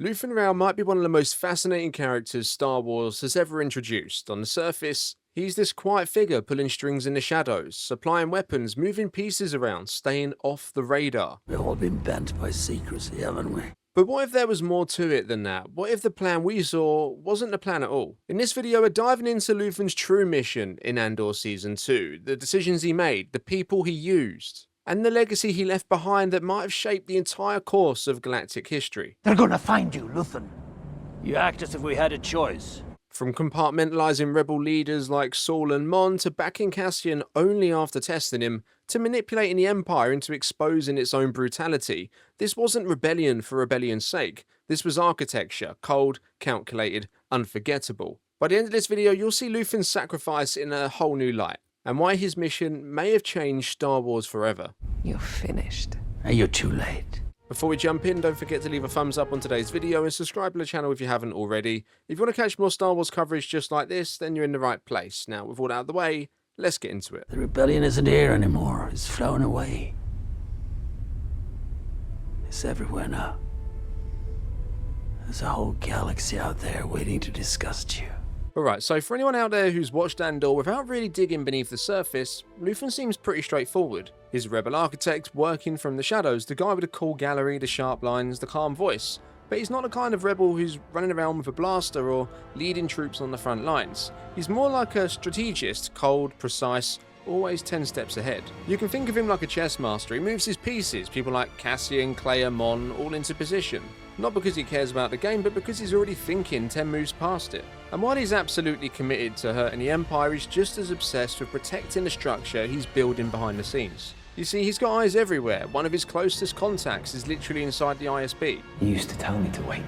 Luthen Rael might be one of the most fascinating characters Star Wars has ever introduced. On the surface, he's this quiet figure pulling strings in the shadows, supplying weapons, moving pieces around, staying off the radar. We've all been bent by secrecy, haven't we? But what if there was more to it than that? What if the plan we saw wasn't the plan at all? In this video, we're diving into Luthen's true mission in Andor Season 2, the decisions he made, the people he used, and the legacy he left behind that might have shaped the entire course of galactic history. They're gonna find you, Luthen. You act as if we had a choice. From compartmentalizing rebel leaders like Saul and Mon to backing Cassian only after testing him, to manipulating the Empire into exposing its own brutality, this wasn't rebellion for rebellion's sake. This was architecture, cold, calculated, unforgettable. By the end of this video, you'll see Luthen's sacrifice in a whole new light, and why his mission may have changed Star Wars forever. You're finished. And you're too late. Before we jump in, don't forget to leave a thumbs up on today's video and subscribe to the channel if you haven't already. If you want to catch more Star Wars coverage just like this, then you're in the right place. Now, with all that out of the way, let's get into it. The rebellion isn't here anymore. It's flown away. It's everywhere now. There's a whole galaxy out there waiting to disgust you. Alright, so for anyone out there who's watched Andor without really digging beneath the surface, Luthen seems pretty straightforward. He's a rebel architect working from the shadows, the guy with the cool gallery, the sharp lines, the calm voice. But he's not the kind of rebel who's running around with a blaster or leading troops on the front lines. He's more like a strategist, cold, precise, always 10 steps ahead. You can think of him like a chess master. He moves his pieces, people like Cassian, Claire, Mon, all into position. Not because he cares about the game, but because he's already thinking 10 moves past it. And while he's absolutely committed to hurting the Empire, he's just as obsessed with protecting the structure he's building behind the scenes. You see, he's got eyes everywhere. One of his closest contacts is literally inside the ISB. You used to tell me to wait.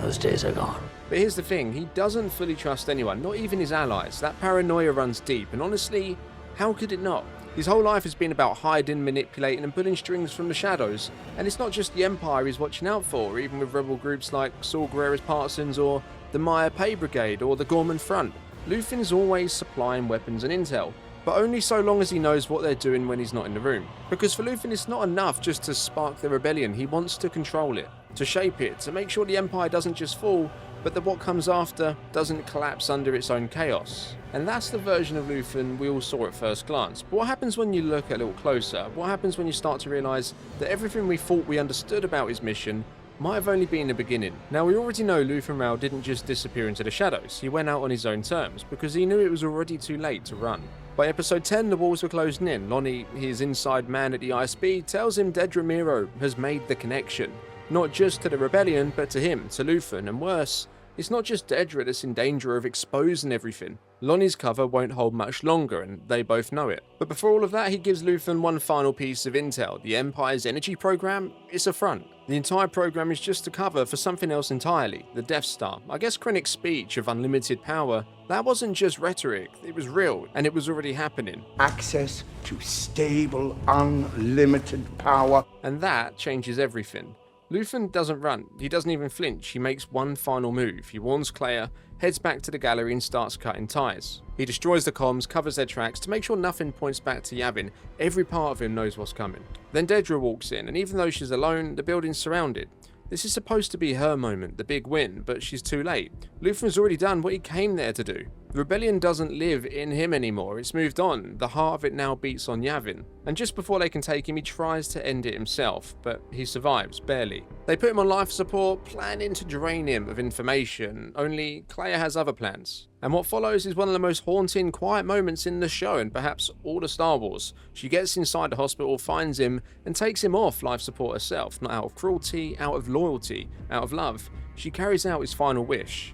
Those days are gone. But here's the thing, he doesn't fully trust anyone, not even his allies. That paranoia runs deep, and honestly, how could it not? His whole life has been about hiding, manipulating, and pulling strings from the shadows. And it's not just the Empire he's watching out for, even with rebel groups like Saul Guerrera's Partisans or the Maya Pay Brigade or the Gorman Front. Luthen's always supplying weapons and intel, but only so long as he knows what they're doing when he's not in the room. Because for Luthen, it's not enough just to spark the rebellion, he wants to control it, to shape it, to make sure the Empire doesn't just fall, but that what comes after doesn't collapse under its own chaos. And that's the version of Luthen we all saw at first glance. But what happens when you look a little closer? What happens when you start to realise that everything we thought we understood about his mission might have only been the beginning? Now, we already know Luthen Rael didn't just disappear into the shadows. He went out on his own terms, because he knew it was already too late to run. By episode 10, the walls were closing in. Lonnie, his inside man at the ISB, tells him Dedra Meero has made the connection. Not just to the rebellion, but to him, to Luthen, and worse, it's not just Dedra that's in danger of exposing everything. Lonnie's cover won't hold much longer, and they both know it. But before all of that, he gives Luthen one final piece of intel. The Empire's energy program is a front. The entire program is just a cover for something else entirely, the Death Star. I guess Krennic's speech of unlimited power, that wasn't just rhetoric, it was real, and it was already happening. Access to stable, unlimited power. And that changes everything. Luthen doesn't run, he doesn't even flinch, he makes one final move. He warns Claire, heads back to the gallery and starts cutting ties. He destroys the comms, covers their tracks to make sure nothing points back to Yavin. Every part of him knows what's coming. Then Dedra walks in, and even though she's alone, the building's surrounded. This is supposed to be her moment, the big win, but she's too late. Luthen's already done what he came there to do. The rebellion doesn't live in him anymore, it's moved on. The heart of it now beats on Yavin. And just before they can take him, he tries to end it himself, but he survives, barely. They put him on life support, planning to drain him of information, only Claire has other plans. And what follows is one of the most haunting, quiet moments in the show, and perhaps all of Star Wars. She gets inside the hospital, finds him, and takes him off life support herself, not out of cruelty, out of loyalty, out of love. She carries out his final wish.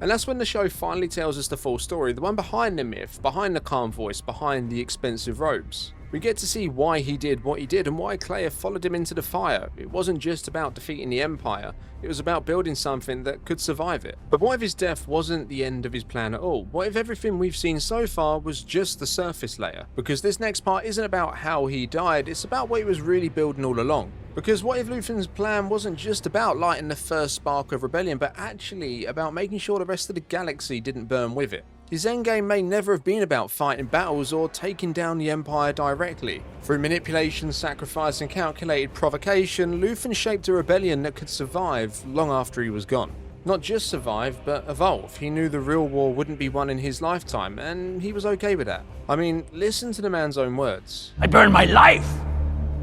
And that's when the show finally tells us the full story, the one behind the myth, behind the calm voice, behind the expensive robes. We get to see why he did what he did and why Claire followed him into the fire. It wasn't just about defeating the Empire, it was about building something that could survive it. But what if his death wasn't the end of his plan at all? What if everything we've seen so far was just the surface layer? Because this next part isn't about how he died, it's about what he was really building all along. Because what if Luthen's plan wasn't just about lighting the first spark of rebellion, but actually about making sure the rest of the galaxy didn't burn with it? His endgame may never have been about fighting battles or taking down the Empire directly. Through manipulation, sacrifice and calculated provocation, Luthen shaped a rebellion that could survive long after he was gone. Not just survive, but evolve. He knew the real war wouldn't be won in his lifetime, and he was okay with that. I mean, listen to the man's own words. I burned my life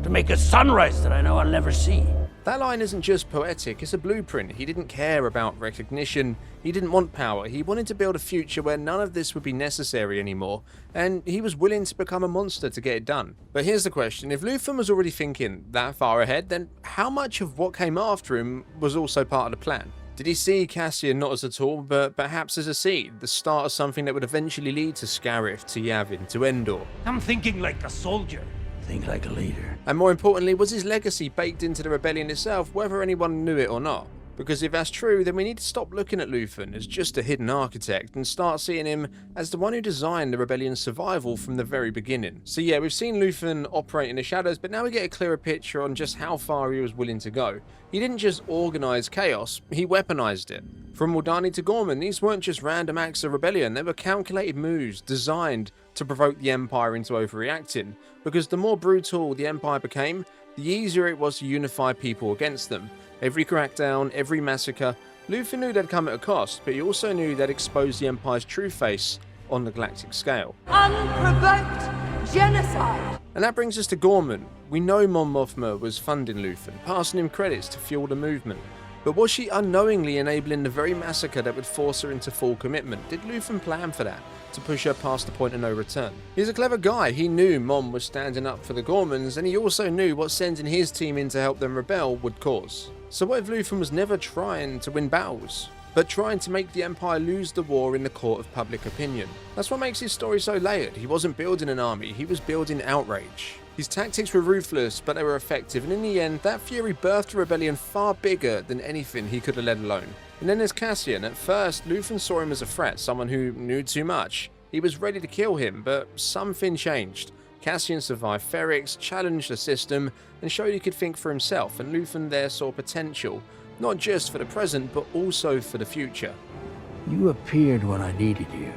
to make a sunrise that I know I'll never see. That line isn't just poetic, it's a blueprint. He didn't care about recognition, he didn't want power, he wanted to build a future where none of this would be necessary anymore, and he was willing to become a monster to get it done. But here's the question, if Luthen was already thinking that far ahead, then how much of what came after him was also part of the plan? Did he see Cassian not as a tool, but perhaps as a seed, the start of something that would eventually lead to Scarif, to Yavin, to Endor? I'm thinking like a soldier. Think like a leader. And more importantly, was his legacy baked into the rebellion itself, whether anyone knew it or not? Because if that's true, then we need to stop looking at Luthen as just a hidden architect and start seeing him as the one who designed the rebellion's survival from the very beginning. So yeah, we've seen Luthen operate in the shadows, but now we get a clearer picture on just how far he was willing to go. He didn't just organize chaos, he weaponized it. From Aldhani to Gorman, these weren't just random acts of rebellion, they were calculated moves designed to provoke the Empire into overreacting, because the more brutal the Empire became, the easier it was to unify people against them. Every crackdown, every massacre, Luthen knew they'd come at a cost, but he also knew they'd expose the Empire's true face on the galactic scale. Unprovoked genocide! And that brings us to Gorman. We know Mon Mothma was funding Luthen, passing him credits to fuel the movement. But was she unknowingly enabling the very massacre that would force her into full commitment? Did Luthen plan for that, to push her past the point of no return? He's a clever guy. He knew Mon was standing up for the Gormans, and he also knew what sending his team in to help them rebel would cause. So what if Luthen was never trying to win battles, but trying to make the Empire lose the war in the court of public opinion? That's what makes his story so layered. He wasn't building an army, he was building outrage. His tactics were ruthless, but they were effective, and in the end, that fury birthed a rebellion far bigger than anything he could have led alone. And then there's Cassian. At first, Luthen saw him as a threat, someone who knew too much. He was ready to kill him, but something changed. Cassian survived Ferrix, challenged the system, and showed he could think for himself, and Luthen there saw potential, not just for the present, but also for the future. You appeared when I needed you.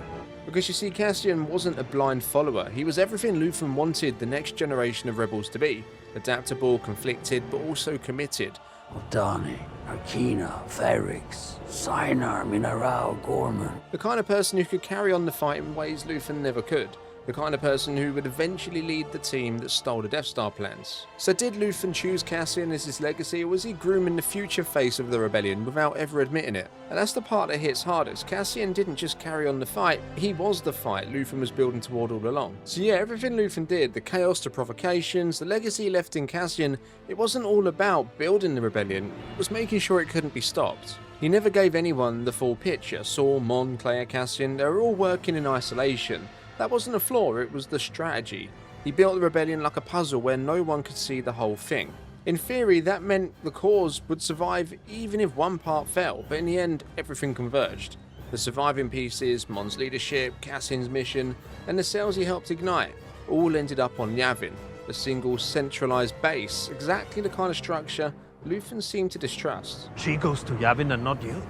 Because you see, Cassian wasn't a blind follower. He was everything Luthen wanted the next generation of rebels to be. Adaptable, conflicted, but also committed. Aldhani, Arkina, Ferrix, Sinar, Minarao, Gorman. The kind of person who could carry on the fight in ways Luthen never could. The kind of person who would eventually lead the team that stole the Death Star plans. So did Luthen choose Cassian as his legacy, or was he grooming the future face of the rebellion without ever admitting it? And that's the part that hits hardest. Cassian didn't just carry on the fight, he was the fight Luthen was building toward all along. So yeah, everything Luthen did, the chaos to provocations, the legacy he left in Cassian, it wasn't all about building the rebellion, it was making sure it couldn't be stopped. He never gave anyone the full picture. Saul, Mon, Claire, Cassian, they were all working in isolation. That wasn't a flaw, it was the strategy. He built the rebellion like a puzzle where no one could see the whole thing. In theory, that meant the cause would survive even if one part fell, but in the end, everything converged. The surviving pieces, Mon's leadership, Cassian's mission, and the cells he helped ignite, all ended up on Yavin, a single centralized base, exactly the kind of structure Luthen seemed to distrust. She goes to Yavin and not you?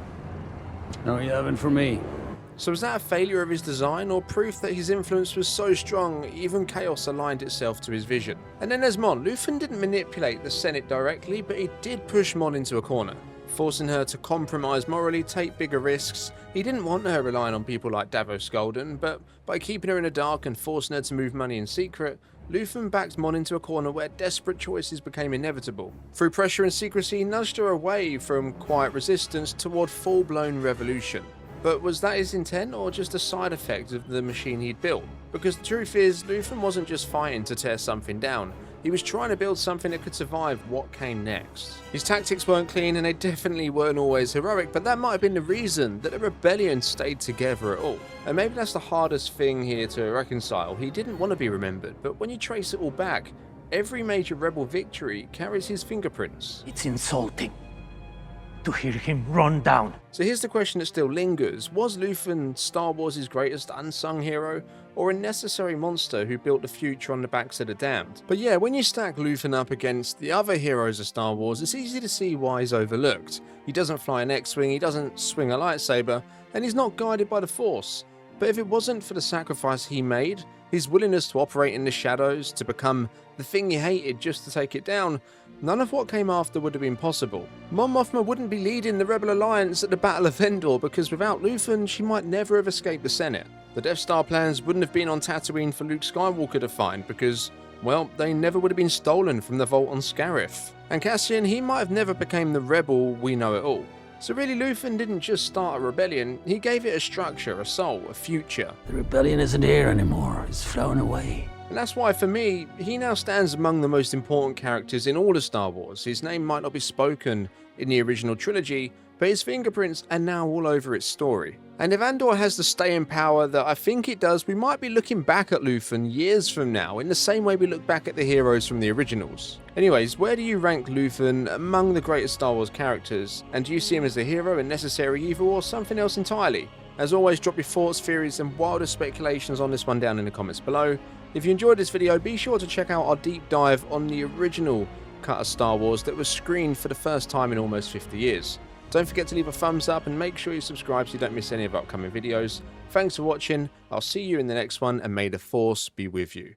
No Yavin for me. So was that a failure of his design, or proof that his influence was so strong even chaos aligned itself to his vision? And then there's Mon. Luthen didn't manipulate the Senate directly, but he did push Mon into a corner, forcing her to compromise morally, take bigger risks. He didn't want her relying on people like Davos Golden, but by keeping her in the dark and forcing her to move money in secret, Luthen backed Mon into a corner where desperate choices became inevitable. Through pressure and secrecy, he nudged her away from quiet resistance toward full-blown revolution. But was that his intent, or just a side effect of the machine he'd built? Because the truth is, Luthen wasn't just fighting to tear something down, he was trying to build something that could survive what came next. His tactics weren't clean, and they definitely weren't always heroic, but that might have been the reason that the rebellion stayed together at all. And maybe that's the hardest thing here to reconcile. He didn't want to be remembered, but when you trace it all back, every major rebel victory carries his fingerprints. It's insulting to hear him run down. So here's the question that still lingers. Was Luthen Star Wars' greatest unsung hero, or a necessary monster who built the future on the backs of the damned? But yeah, when you stack Luthen up against the other heroes of Star Wars, it's easy to see why he's overlooked. He doesn't fly an X-Wing, he doesn't swing a lightsaber, and he's not guided by the Force. But if it wasn't for the sacrifice he made, his willingness to operate in the shadows, to become the thing he hated just to take it down, none of what came after would have been possible. Mon Mothma wouldn't be leading the Rebel Alliance at the Battle of Endor, because without Luthen, she might never have escaped the Senate. The Death Star plans wouldn't have been on Tatooine for Luke Skywalker to find, because, well, they never would have been stolen from the vault on Scarif. And Cassian, he might have never become the rebel we know it all. So really, Luthen didn't just start a rebellion, he gave it a structure, a soul, a future. The rebellion isn't here anymore. It's flown away. And that's why, for me, he now stands among the most important characters in all of Star Wars. His name might not be spoken in the original trilogy, but his fingerprints are now all over its story. And if Andor has the staying power that I think it does, we might be looking back at Luthen years from now, in the same way we look back at the heroes from the originals. Anyways, where do you rank Luthen among the greatest Star Wars characters? And do you see him as a hero, a necessary evil, or something else entirely? As always, drop your thoughts, theories, and wildest speculations on this one down in the comments below. If you enjoyed this video, be sure to check out our deep dive on the original cut of Star Wars that was screened for the first time in almost 50 years. Don't forget to leave a thumbs up and make sure you subscribe so you don't miss any of our upcoming videos. Thanks for watching, I'll see you in the next one, and may the Force be with you.